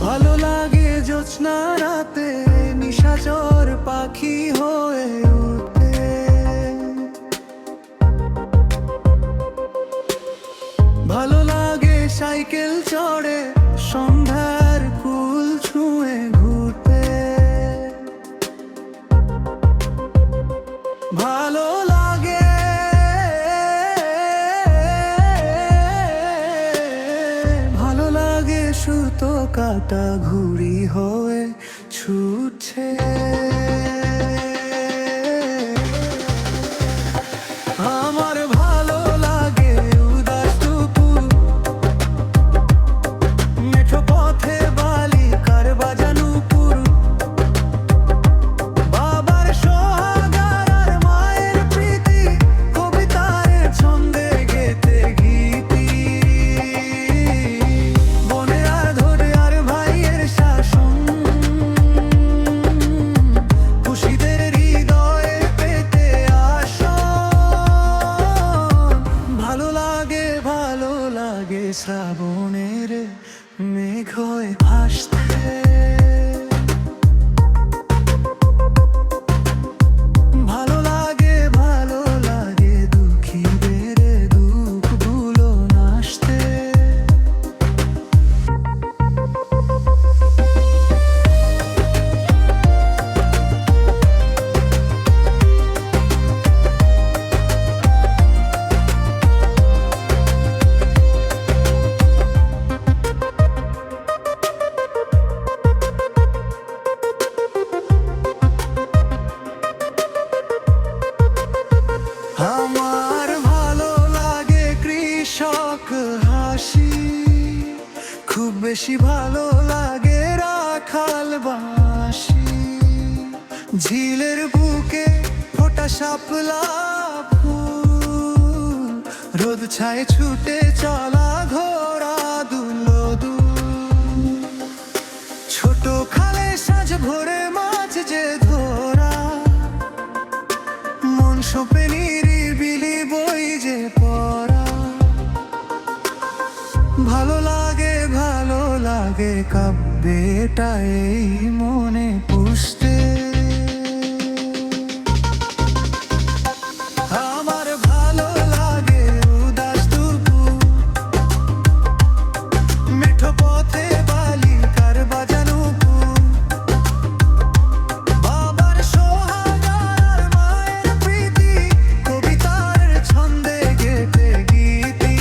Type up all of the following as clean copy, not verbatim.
ভালো লাগে জ্যোৎস্না রাতে নিশাচর পাখি হয়ে উঠতে। ভালো লাগে সাইকেল চড়ে সন্ধ্যার কুল ছুঁয়ে ঘুরতে। ভালো লাগে ভালো লাগে সুতো কাটা ঘুড়ি হয়ে ছুটছে। আমার ভালো লাগে উদাস দুপুর, মেঠো পথে বালিকার বাজানো পুর, বাবার সোহাগার আর মায়ের প্রীতি, কবিতার ছন্দে গেতে গীতি, বোনের আর ধরে আর ভাইয়ের শাসন, খুশিদের হৃদয়ে পেতে আসন। ভালো লাগে শ্রাবণের মেঘ হয়ে ভাসতে। ভালো লাগে দুঃখীদের দুঃখগুলো নাশতে। আমার ভালো লাগে কৃষক হাসি, খুব বেশি ভালো লাগে রাখাল বাঁশি, ঝিলের বুকে ফোটা শাপলা ফুল, রোদ ছায় ছুটে চলা ঘোড়া দুলো দুল, ছোট খালে সাজ ভরে মাছ যে ধরা, মন সপে নিরিবিলি বই যে পড়া। ভালো লাগে কাব্যটা এই মনে পুষতে। আমার ভালো লাগে উদাস দুপুর, মেঠো পথে বালিকার বাজানো পুর, বাবার সোহাগার মায়ের প্রীতি, কবিতার ছন্দে গেতে গীতি,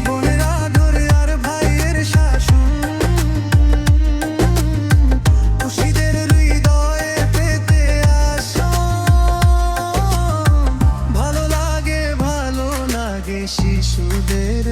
বোনের আদর আর ভাইয়ের শাসন, খুশিদের হৃদয়ে পেতে আসন। ভালো লাগে শিশুদের